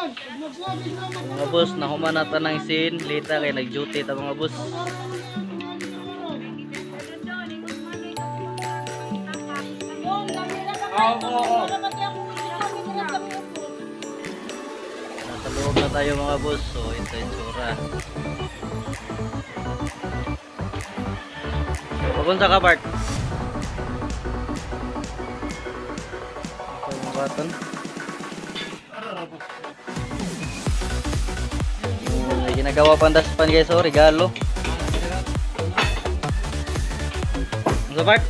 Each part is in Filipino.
Mga boss, nahuman na ng scene. Lita kay nag-duty ta mga boss. Nasa loob na tayo mga boss. So ito yung tsura. Pagunsa ka Bart? Ito yung button. Ginagawa pang daspan guys, oh, regalo. Ano sa part?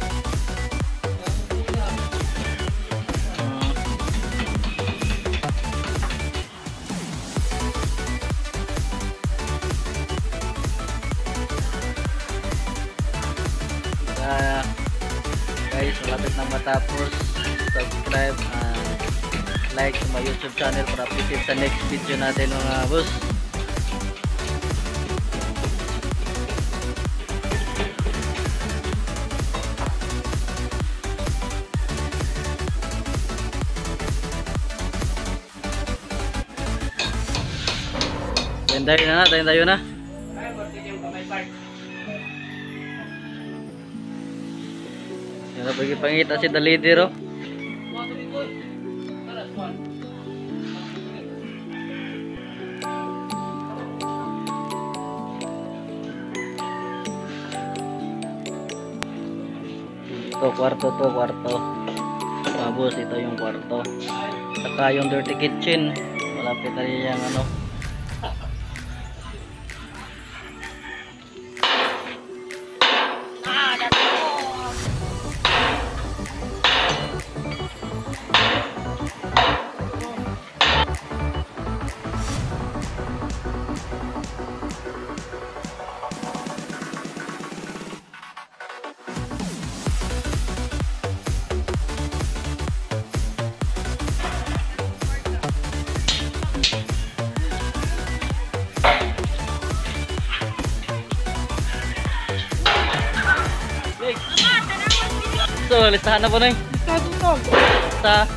Guys, malapit na matapos. Subscribe and like sa my YouTube channel para updated sa next video natin mga boss. Tayo na. Yan na pagipangita si Dalidero. Ito kwarto to, kwarto. Tapos ito yung kwarto. Saka yung dirty kitchen. Malapit na yung ano. So, listahan na po na Lista.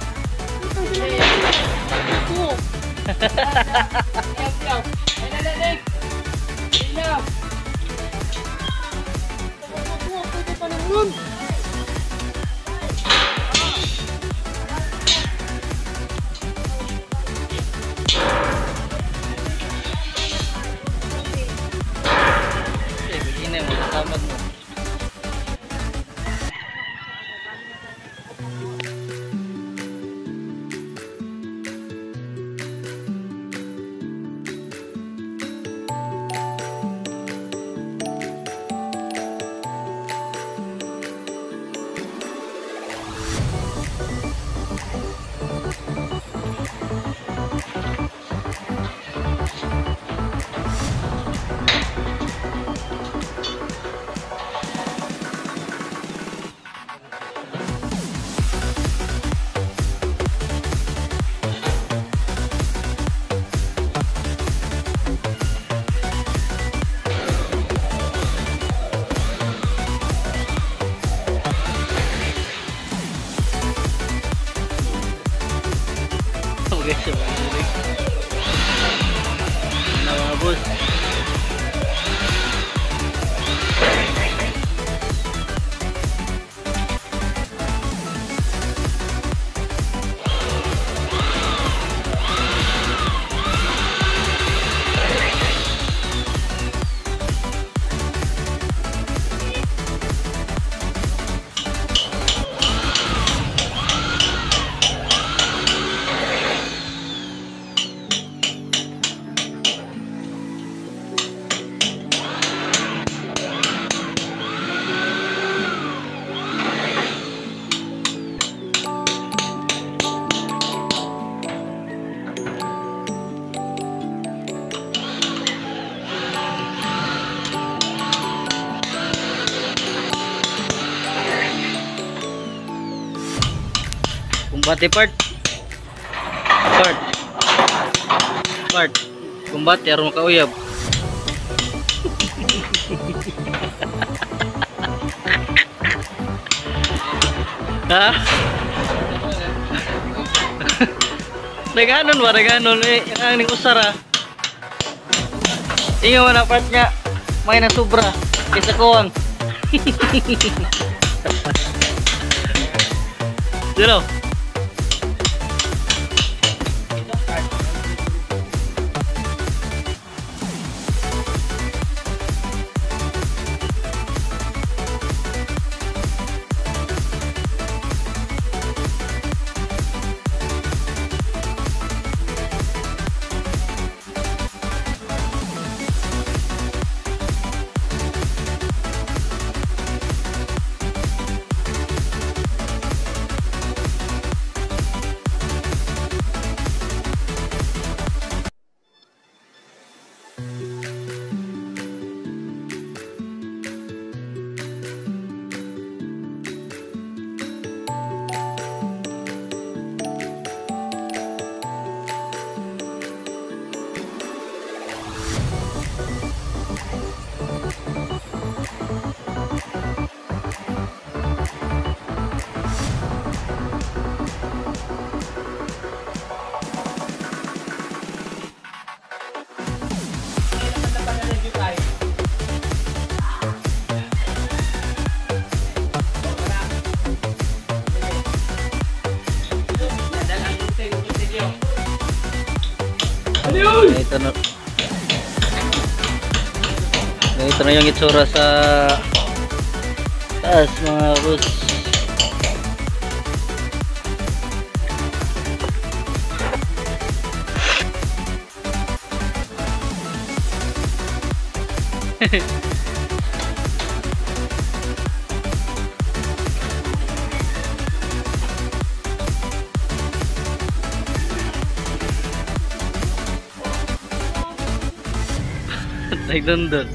Begini mo, tamad mo. Guys, na mga boss. Kumbati part. Kumbati aron makauyab. Ha? Naganon ba? Naganon. Ang ning usara. Inyo man part nga. May na sobra. Kaysa kuwang. Dito. Ito na yung itsura sa taas mga boss. Nagdundun.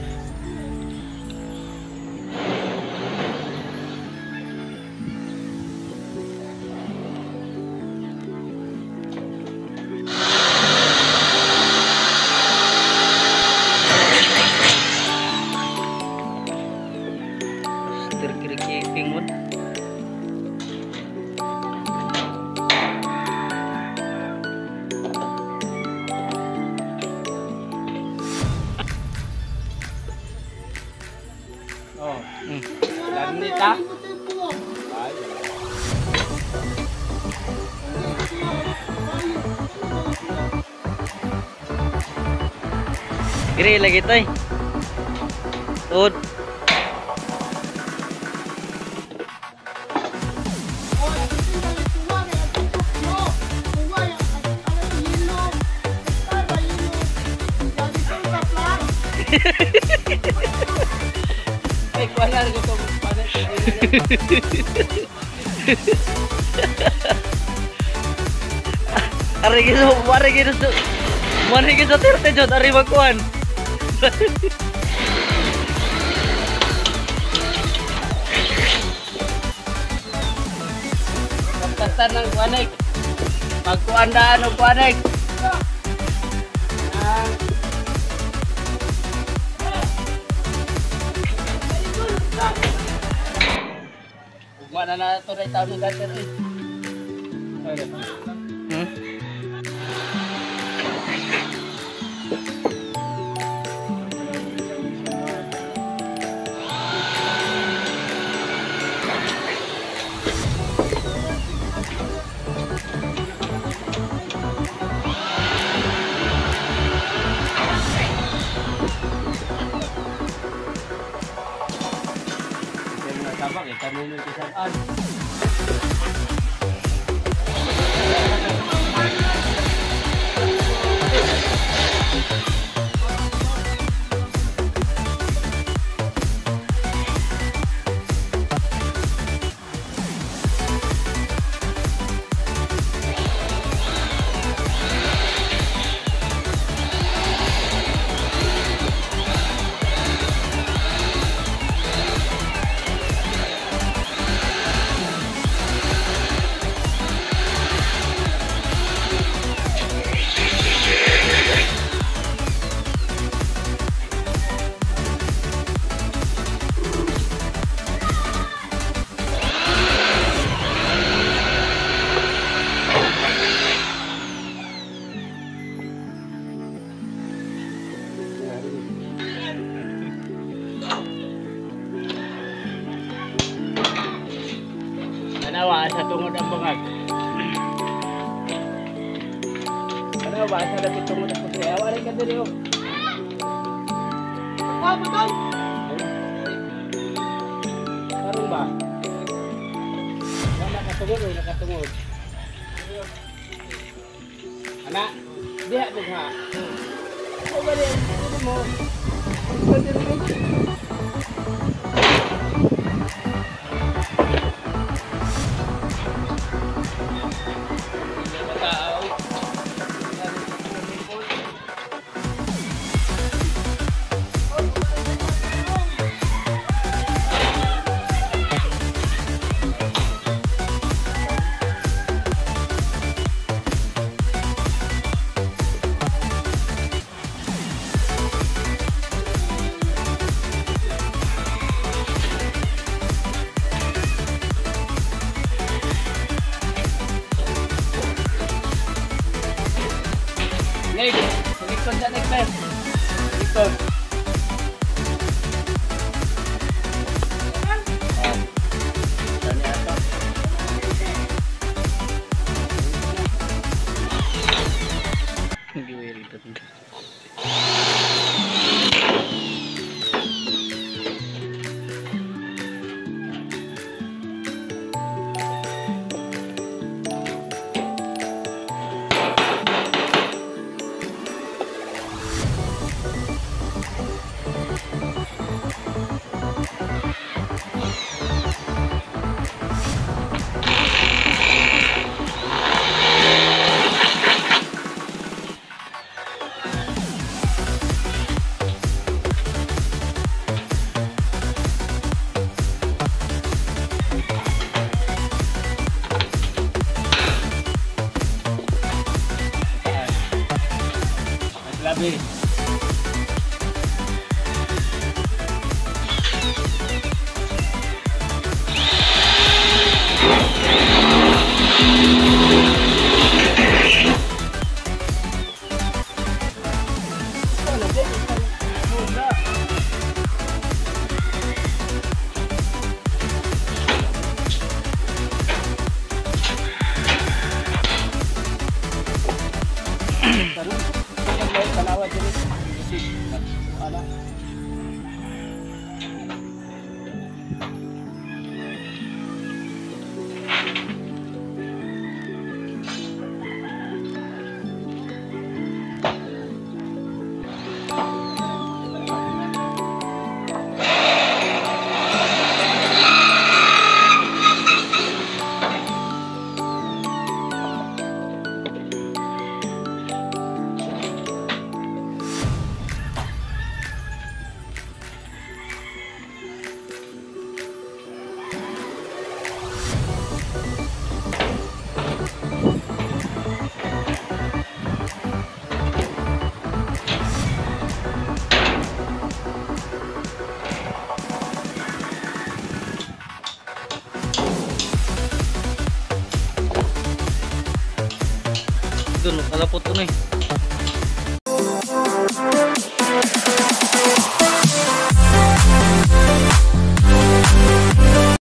Kiri-kiri mo. Lanita. Giri lagi tay. Tod. Eh, kuha na rin ito. Mari kita terte jod ari magkuan. Basta ng kuanek. Pagkuandaan o kuanek. Mana na ito na itaw ng gater eh. Sabak eh, kami may kisaan. Tanawa sa tungod ang bangag. Ano ba sa dapit tungod ang putri? Awa rin ka diri oh. Apa tong? Karong ba? Wala nakatungod o nakatungod. Anak, diha dugha. Ako ba rin? Ano mo? Ano ba diri mo? Nek, ikut dah nek Ben. Ikut. Tanya apa? Giwil ito. Labi. Doon, kalapot ko na eh.